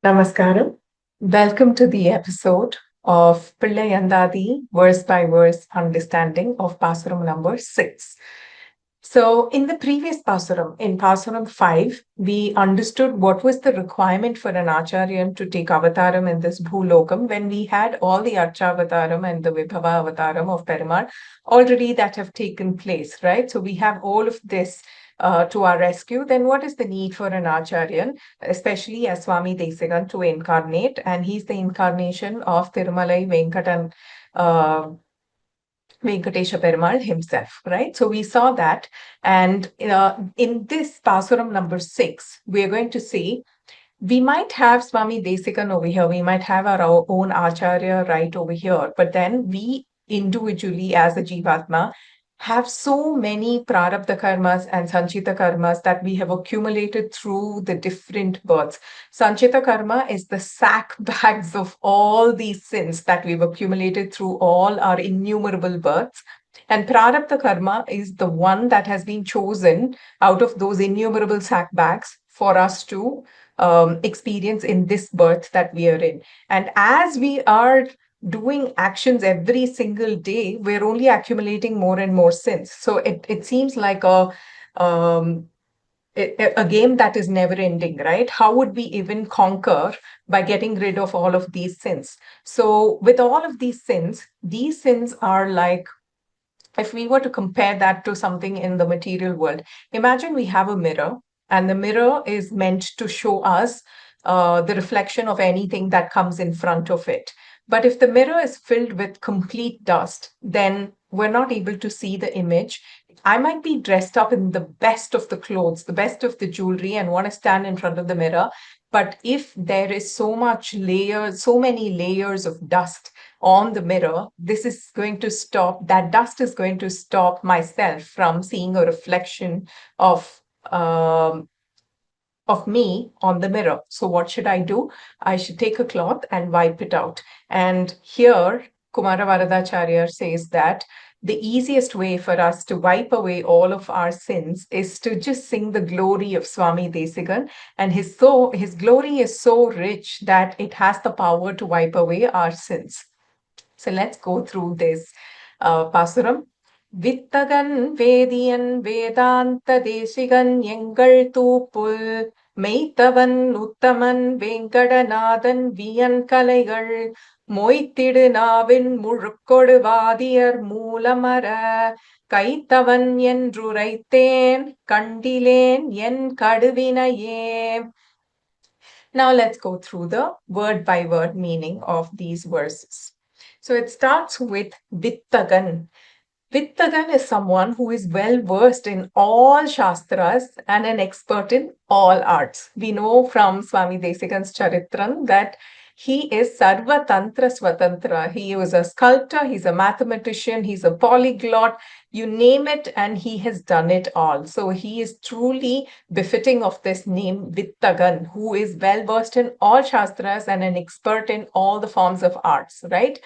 Namaskaram. Welcome to the episode of Pillaiandadi verse by verse understanding of Pasuram number 6. So, in the previous Pasuram, in Pasuram 5, we understood what was the requirement for an Acharyan to take avataram in this Bhulokam when we had all the Archavataram and the Vibhava avataram of Perumal already that have taken place, right? So, we have all of this to our rescue. Then, what is the need for an Acharyan, especially as Swami Desika, to incarnate? And he's the incarnation of Tirumalai Venkatan. Venkatesha Perumal himself, right? So we saw that. And in this Pasuram number 6, we're going to see we might have Swami Desikan over here, we might have our own Acharya right over here, but then we individually as a Jivatma have so many prarabdha karmas and sanchita karmas that we have accumulated through the different births. Sanchita karma is the sack bags of all these sins that we've accumulated through all our innumerable births. And prarabdha karma is the one that has been chosen out of those innumerable sack bags for us to experience in this birth that we are in. And as we are doing actions every single day, we're only accumulating more and more sins. So it seems like um, a game that is never ending, right? How would we even conquer by getting rid of all of these sins? So with all of these sins are like, if we were to compare that to something in the material world, imagine we have a mirror, and the mirror is meant to show us the reflection of anything that comes in front of it. But if the mirror is filled with complete dust, then we're not able to see the image. I might be dressed up in the best of the clothes, the best of the jewelry, and want to stand in front of the mirror. But if there is so many layers of dust on the mirror, that dust is going to stop myself from seeing a reflection of um, of me on the mirror. So what should I do? I should take a cloth and wipe it out. And here, Kumara Varadhacharya says that the easiest way for us to wipe away all of our sins is to just sing the glory of Swami Desikan. And his glory is so rich that it has the power to wipe away our sins. So let's go through this Pasuram. Vittagan Vediyan Vedanta Desigan Yengal Tupul Meitavan Uttaman Venkadanathan Viyan Kalaigal Moitidu Navin Mulukodu Vadiyar Moolamara கைத்தவன் என்றுரைத்தேன் கண்டிலேன் N கடுவினையே. Now let's go through the word by word meaning of these verses. So it starts with Vittagan. Vittagan is someone who is well versed in all Shastras and an expert in all arts. We know from Swami Desikan's Charitran that he is Sarva Tantra Swatantra. He was a sculptor, he's a mathematician, he's a polyglot, you name it, and he has done it all. So he is truly befitting of this name, Vittagan, who is well versed in all Shastras and an expert in all the forms of arts, right?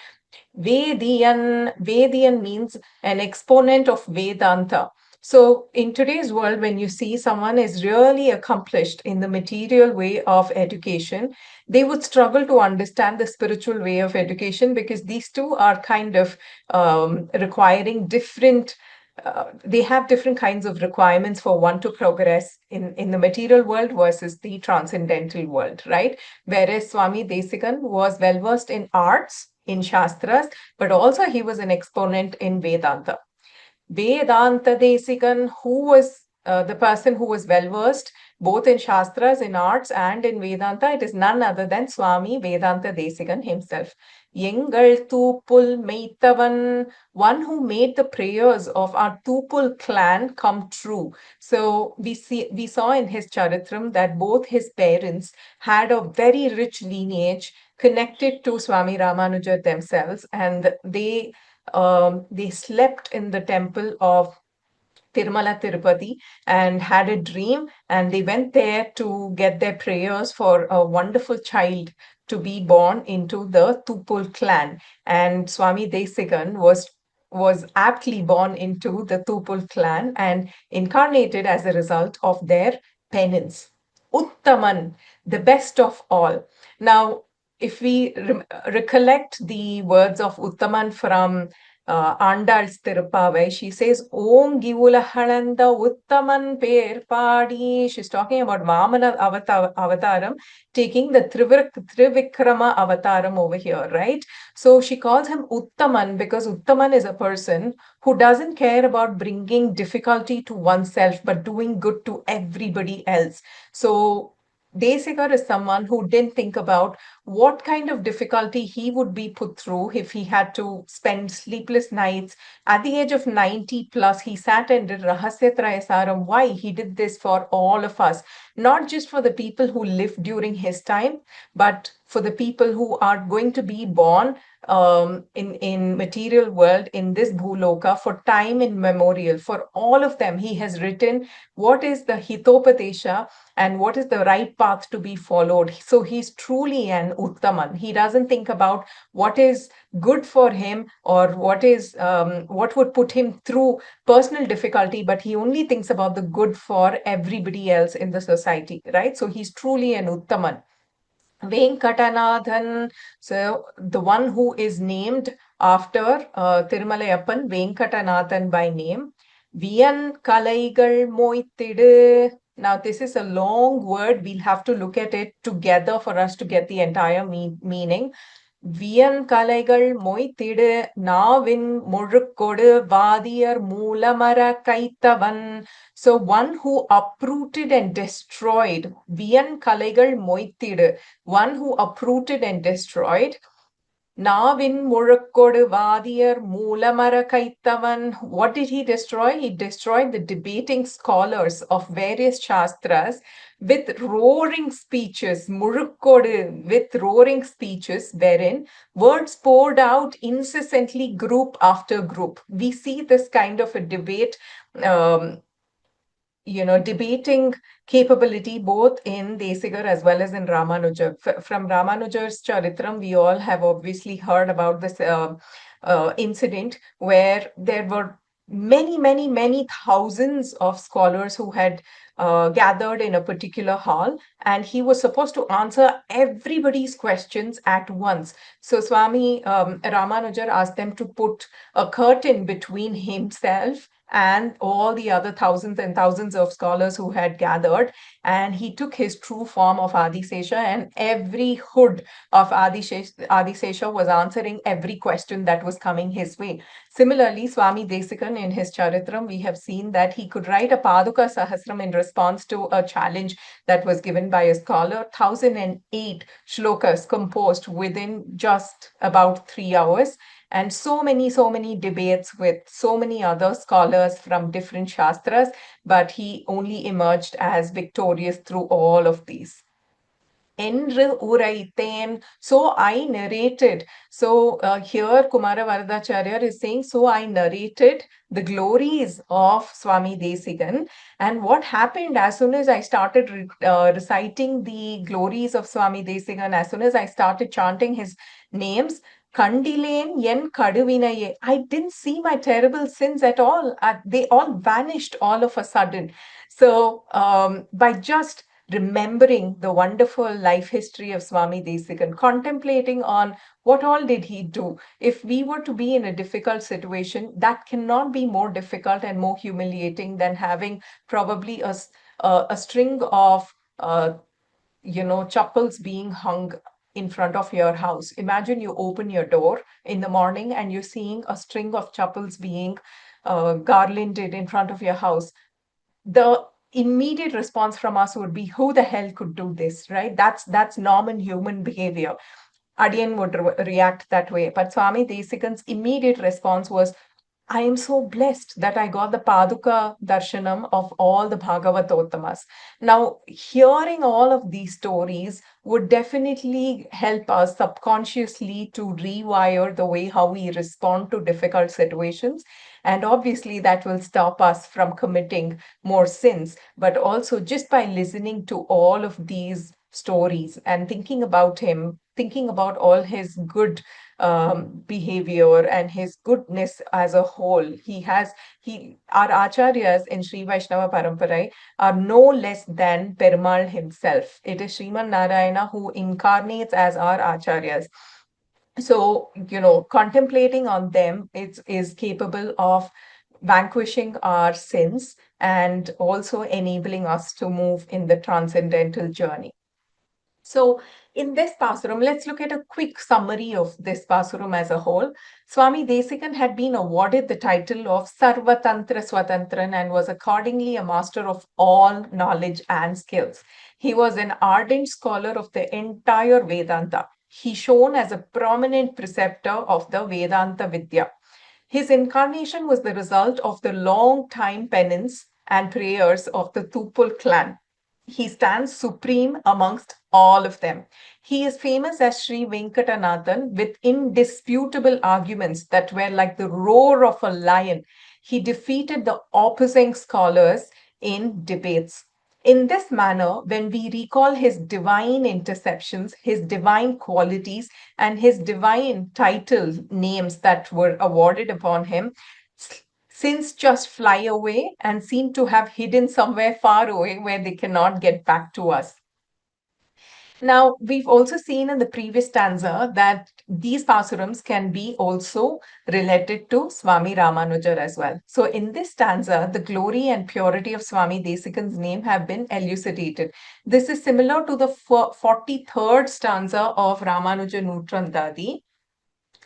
Vediyan means an exponent of Vedanta. So in today's world, when you see someone is really accomplished in the material way of education, they would struggle to understand the spiritual way of education because these two are kind of requiring different they have different kinds of requirements for one to progress in the material world versus the transcendental world, right? Whereas Swami Desikan was well versed in arts, in Shastras, but also he was an exponent in Vedanta. Vedanta Desikan, who was the person who was well versed both in Shastras, in arts, and in Vedanta, it is none other than Swami Vedanta Desikan himself. Yengal Tupul Meitavan, one who made the prayers of our Tupul clan come true. So we saw in his Charitram that both his parents had a very rich lineage connected to Swami Ramanuja themselves, and they slept in the temple of Tirumala Tirupati and had a dream, and they went there to get their prayers for a wonderful child to be born into the Tupul clan. And Swami Desikan was aptly born into the Tupul clan and incarnated as a result of their penance. Uttaman, the best of all. Now, if we recollect the words of Uttaman from Andal's Tirupavai, she says, Om Givulahalanda Uttaman Per Padi. She's talking about Vamana Avataram, taking the Trivikrama Avataram over here, right? So she calls him Uttaman because Uttaman is a person who doesn't care about bringing difficulty to oneself, but doing good to everybody else. So Desikar is someone who didn't think about what kind of difficulty he would be put through if he had to spend sleepless nights. At the age of 90 plus, he sat and did Rahasyatrayasaram. Why? He did this for all of us, not just for the people who lived during his time, but for the people who are going to be born in material world in this bhuloka for time immemorial. For all of them, he has written what is the hitopadesha and what is the right path to be followed. So he's truly an uttaman. He doesn't think about what is good for him or what would put him through personal difficulty, but he only thinks about the good for everybody else in the society, right? So he's truly an uttaman. Venkatanathan, so the one who is named after Tirumalayappan, Venkatanathan by name. Viyan Kalaigal Moittidu. Now, this is a long word. We'll have to look at it together for us to get the entire meaning. வியன் கலைகள் மொய்த்திடு நாவின் முழுக்கொடு வாதியர் மூலமர கைத்தவன். So one who uprooted and destroyed, வியன் கலைகள் மொய்த்திடு, one who uprooted and destroyed, நாவின் முழக்கொடு வாதியர் மூலமர கைத்தவன். What did he destroy? He destroyed the debating scholars of various shastras with roaring speeches, முழுக்கொடு, with roaring speeches, wherein words poured out incessantly, group after group. We see this kind of a debate, debating capability both in Desikar as well as in Ramanuja. From Ramanuja's Charitram, we all have obviously heard about this incident where there were many thousands of scholars who had gathered in a particular hall, and he was supposed to answer everybody's questions at once. So Swami Ramanuja asked them to put a curtain between himself and all the other thousands and thousands of scholars who had gathered. And he took his true form of Adisesha, and every hood of Adisesha was answering every question that was coming his way. Similarly, Swami Desikan in his Charitram, we have seen that he could write a Paduka Sahasram in response to a challenge that was given by a scholar. 1008 shlokas composed within just about 3 hours. And so many debates with so many other scholars from different shastras, but he only emerged as victorious through all of these. Enru uraiten, so I narrated. So here Kumara Varadacharya is saying, so I narrated the glories of Swami Desikan. And what happened as soon as I started reciting the glories of Swami Desikan, as soon as I started chanting his names, Kandilen yen kaduvinaye. I didn't see my terrible sins at all. They all vanished all of a sudden. So by just remembering the wonderful life history of Swami Desikan, contemplating on what all did he do. If we were to be in a difficult situation, that cannot be more difficult and more humiliating than having probably a string of chappals being hung in front of your house. Imagine you open your door in the morning and you're seeing a string of chappals being garlanded in front of your house. The immediate response from us would be, who the hell could do this, right? That's normal human behavior. Adiyan would react that way. But Swami Desikan's immediate response was, I am so blessed that I got the Paduka Darshanam of all the Bhagavatottamas. Now, hearing all of these stories would definitely help us subconsciously to rewire the way how we respond to difficult situations. And obviously, that will stop us from committing more sins. But also, just by listening to all of these stories and thinking about him, thinking about all his good behavior and his goodness as a whole. Our acharyas in Sri Vaishnava Parampara are no less than Perumal himself. It is Sriman Narayana who incarnates as our acharyas. So, contemplating on them is capable of vanquishing our sins and also enabling us to move in the transcendental journey. So, in this Pasuram, let's look at a quick summary of this Pasuram as a whole. Swami Desikan had been awarded the title of Sarvatantra Swatantran and was accordingly a master of all knowledge and skills. He was an ardent scholar of the entire Vedanta. He shone as a prominent preceptor of the Vedanta Vidya. His incarnation was the result of the long time penance and prayers of the Tupul clan. He stands supreme amongst all of them. He is famous as Sri Venkatanathan with indisputable arguments that were like the roar of a lion. He defeated the opposing scholars in debates. In this manner, when we recall his divine interceptions, his divine qualities, and his divine title names that were awarded upon him, sins just fly away and seem to have hidden somewhere far away where they cannot get back to us. Now, we've also seen in the previous stanza that these pasurams can be also related to Swami Ramanuja as well. So in this stanza, the glory and purity of Swami Desikan's name have been elucidated. This is similar to the 43rd stanza of Ramanuja Nootrandadi.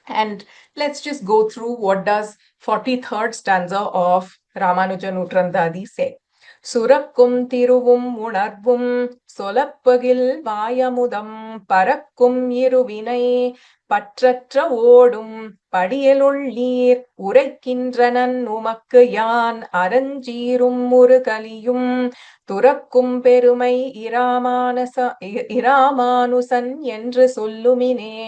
And let's just go through what does 43rd stanza of Ramanuja Nootrandadi say. சுரக்கும் திருவும் உணர்வும் சொலப்பகில் வாயமுதம் பறக்கும் இருவினை பற்றற்ற ஓடும் படியலுள்ளீர் உரைக்கின்றனன் உமக்கு யான் அரஞ்சீரும் ஒரு கலியும் துறக்கும் பெருமை இராமானுசன் என்று சொல்லுமினே.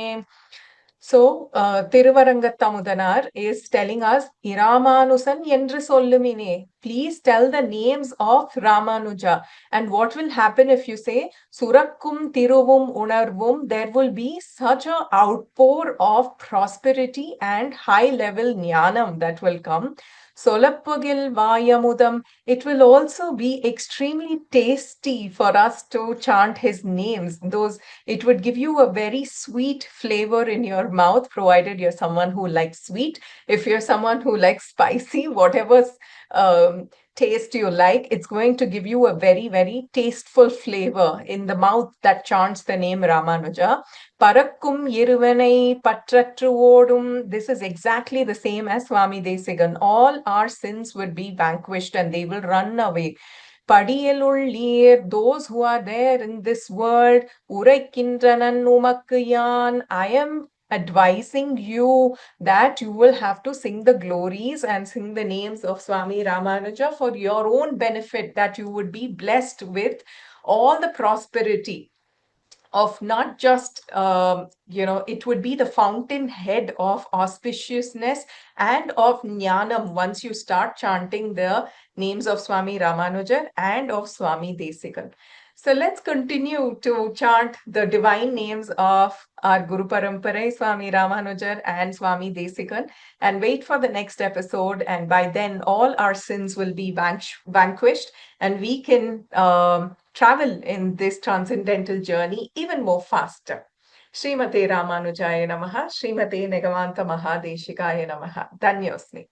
So, Thiruvarangathamudanar is telling us, Iramanusan endru sollumine. Please tell the names of Ramanuja. And what will happen if you say, Surakkum Tiruvum Unarvum, there will be such an outpour of prosperity and high-level jnanam that will come. Solappagil Vayamudam, it will also be extremely tasty for us to chant his names. It would give you a very sweet flavor in your mouth, provided you're someone who likes sweet. If you're someone who likes spicy, whatever taste you like, it's going to give you a very, very tasteful flavor in the mouth that chants the name Ramanuja. Parakkum Yeruvanai Patratru Odum. This is exactly the same as Swami Desikan. All our sins would be vanquished and they will run away. Padiyelullir, those who are there in this world, Uraikindranan Umakyan, I am advising you that you will have to sing the glories and sing the names of Swami Ramanuja for your own benefit, that you would be blessed with all the prosperity of not just, it would be the fountainhead of auspiciousness and of jnanam once you start chanting the names of Swami Ramanujan and of Swami Desikan. So let's continue to chant the divine names of our Guru Parampara, Swami Ramanujan and Swami Desikan, and wait for the next episode. And by then, all our sins will be vanquished and we can travel in this transcendental journey even more faster. Srimate Ramanujaya Namaha, Srimate Negavanta Mahadeshikaya Namaha. Dhanyosmi.